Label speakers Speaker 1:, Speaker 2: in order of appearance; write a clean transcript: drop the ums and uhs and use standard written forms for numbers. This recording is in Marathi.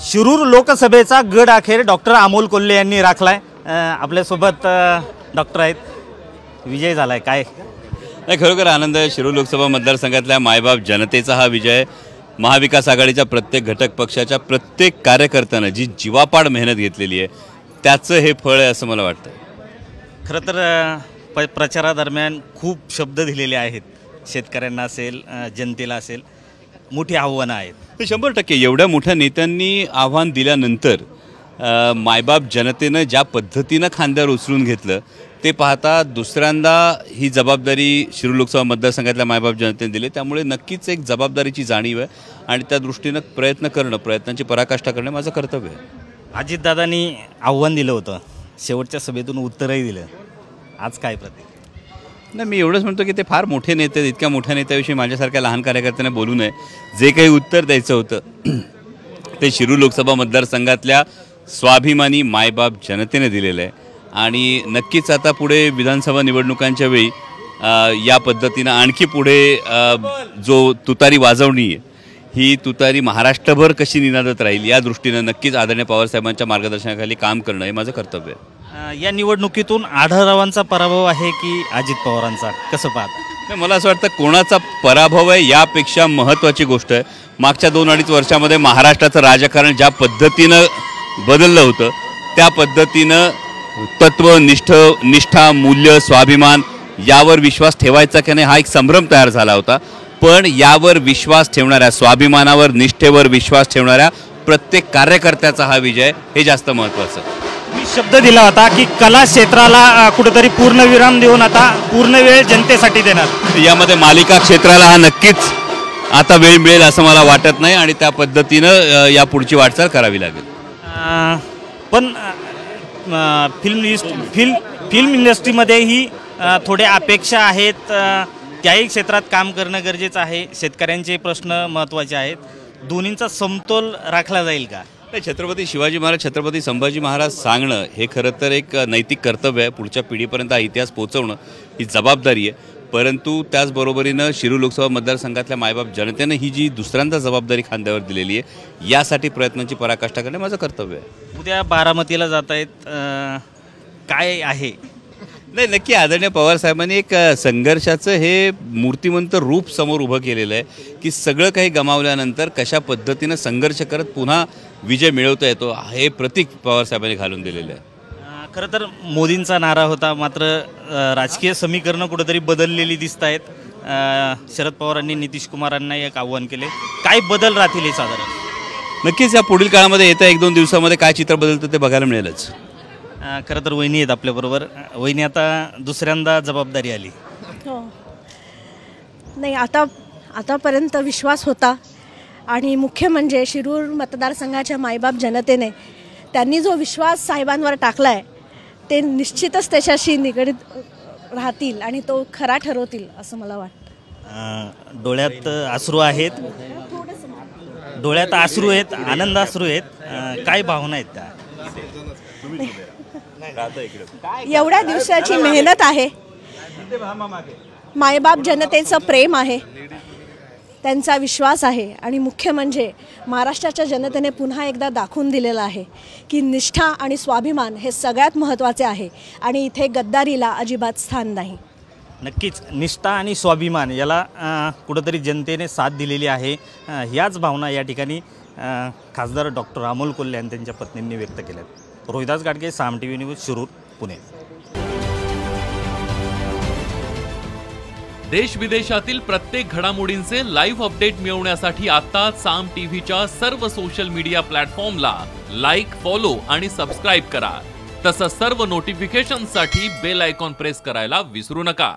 Speaker 1: शिरूर लोकसभेचा गड अखेर डॉक्टर अमोल कोल्हे यांनी राखलाय। आपल्यासोबत डॉक्टर आहेत, विजय झालाय काय?
Speaker 2: नाही, खरोखर आनंद आहे। शिरूर लोकसभा मतदारसंघातल्या मायबाप जनतेचा हा विजय। महाविकास आघाडीच्या प्रत्येक घटक पक्षाच्या प्रत्येक कार्यकर्त्यानं जी जीवापाड मेहनत घेतलेली आहे त्याचं हे फळ आहे असं मला वाटतं।
Speaker 1: खरं तर प्रचारादरम्यान खूप शब्द दिलेले आहेत, शेतकऱ्यांना असेल, जनतेला असेल, मोठी आव्हानं आहेत।
Speaker 2: 100% एवढ्या मोठ्या नेत्यांनी आव्हान दिल्यानंतर मायबाप जनतेनं ज्या पद्धतीनं खांद्यावर उचलून घेतलं ते पाहता दुसऱ्यांदा ही जबाबदारी शिरूर लोकसभा मतदारसंघातल्या मायबाप जनतेने दिली। त्यामुळे नक्कीच एक जबाबदारीची जाणीव आहे आणि त्या दृष्टीनं प्रयत्न करणं, प्रयत्नांची पराकाष्ठा करणं माझं कर्तव्य आहे।
Speaker 1: अजितदादांनी आव्हान दिलं होतं, शेवटच्या सभेतून उत्तरही दिलं, आज काय प्रतीक?
Speaker 2: नाही, मी एवढंच म्हणतो की ते फार मोठे नेते आहेत। इतक्या मोठ्या नेत्याविषयी माझ्यासारख्या लहान कार्यकर्त्यांना बोलू नये। जे काही उत्तर द्यायचं होतं ते शिरूर लोकसभा मतदारसंघातल्या स्वाभिमानी मायबाप जनतेने दिलेलं आहे आणि नक्कीच आता पुढे विधानसभा निवडणुकांच्या वेळी या पद्धतीनं आणखी पुढे जो तुतारी वाजवणी आहे ही तुतारी महाराष्ट्रभर कशी निनादत राहील या दृष्टीनं नक्कीच आदरणीय पवारसाहेबांच्या मार्गदर्शनाखाली काम करणं हे माझं कर्तव्य आहे।
Speaker 1: या निवडणुकीतून आढळरावांचा पराभव आहे की अजित पवारांचा, कसं पाहता?
Speaker 2: मला असं वाटतं कोणाचा पराभव आहे यापेक्षा महत्त्वाची गोष्ट आहे मागच्या 2-2.5 वर्षामध्ये महाराष्ट्राचं राजकारण ज्या पद्धतीनं बदललं होतं त्या पद्धतीनं निष्ठा, मूल्य, स्वाभिमान यावर विश्वास ठेवायचा की नाही हा एक संभ्रम तयार झाला होता। पण यावर विश्वास ठेवणाऱ्या, स्वाभिमानावर, निष्ठेवर विश्वास ठेवणाऱ्या प्रत्येक कार्यकर्त्याचा हा विजय हे जास्त महत्त्वाचं आहे।
Speaker 1: मी शब्द दिला होता की कला क्षेत्राला कुठेतरी पूर्णविराम देऊन आता पूर्ण वेळ जनतेसाठी देणार।
Speaker 2: यामध्ये मालिका क्षेत्राला हा नक्कीच आता वेळ मिळेल असं मला वाटत नाही आणि त्या पद्धतीनं या पुढची वाटचाल करावी लागेल।
Speaker 1: पण फिल्म इंडस्ट्रीमध्येही थोड्या अपेक्षा आहेत, त्याही क्षेत्रात काम करणं गरजेचं आहे। शेतकऱ्यांचे प्रश्न महत्त्वाचे आहेत, दोन्हींचा समतोल राखला जाईल का?
Speaker 2: छत्रपती शिवाजी महाराज, छत्रपती संभाजी महाराज सांगणं हे खरं तर एक नैतिक कर्तव्य आहे। पुढच्या पिढीपर्यंत हा इतिहास पोहोचवणं ही जबाबदारी आहे। परंतु त्याचबरोबरीनं शिरूर लोकसभा मतदारसंघातल्या मायबाप जनतेनं ही जी दुसऱ्यांदा जबाबदारी खांद्यावर दिलेली आहे यासाठी प्रयत्नांची पराकाष्ठा करणे माझं कर्तव्य आहे।
Speaker 1: उद्या बारामतीला जात आहेत, काय आहे?
Speaker 2: नाही, नक्की आदरणीय पवारसाहेबांनी एक संघर्षाचं हे मूर्तिमंत रूप समोर उभं केलेलं आहे की सगळं काही गमावल्यानंतर कशा पद्धतीनं संघर्ष करत पुन्हा विजय मिळवता येतो हे प्रतीक पवारसाहेबांनी घालून दिलेलं आहे।
Speaker 1: खरं तर मोदींचा नारा होता, मात्र राजकीय समीकरणं कुठेतरी बदललेली दिसत आहेत। शरद पवारांनी नितीश कुमारांना एक आव्हान केले, काय बदल राहतील हे साधारण?
Speaker 2: नक्कीच या पुढील काळामध्ये येत्या 1-2 दिवसामध्ये काय चित्र बदलतं ते बघायला मिळेलच।
Speaker 1: खरं तर वहिनी आहेत आपल्याबरोबर। वहिनी, आता दुसऱ्यांदा जबाबदारी आली।
Speaker 3: हो, नाही, आतापर्यंत विश्वास होता आणि मुख्य म्हणजे शिरूर मतदारसंघाच्या मायबाप जनतेने त्यांनी जो विश्वास साहेबांवर टाकला आहे ते निश्चितच त्याच्याशी निगडीत राहतील आणि तो खरा ठरवतील असं मला वाटतं।
Speaker 1: डोळ्यात अश्रू आहेत, आनंद अश्रू आहेत, काय भावना आहेत त्या?
Speaker 3: एवढ्या दिवसाची मेहनत आहे, मायबाप जनतेचं प्रेम आहे, त्यांचा विश्वास आहे आणि मुख्य म्हणजे महाराष्ट्राच्या जनतेने पुन्हा एकदा दाखवून दिलेलं आहे की निष्ठा आणि स्वाभिमान हे सगळ्यात महत्त्वाचे आहे आणि इथे गद्दारीला अजिबात स्थान नाही।
Speaker 1: नक्कीच निष्ठा आणि स्वाभिमान याला कुठंतरी जनतेने साथ दिलेली आहे। ह्याच भावना या ठिकाणी खासदार डॉक्टर अमोल कोल्हे आणि त्यांच्या पत्नींनी व्यक्त केल्यात। रोहिदास गाडगे, साम टीव्ही न्यूज, शिरूर, पुणे।
Speaker 4: देश विदेशातील प्रत्येक घडामोडींचे लाईव्ह अपडेट मिळवण्यासाठी आता साम टीव्हीच्या सर्व सोशल मीडिया प्लॅटफॉर्मला लाईक, फॉलो आणि सबस्क्राईब करा। तसंच सर्व नोटिफिकेशनसाठी बेल आयकॉन प्रेस करायला विसरू नका।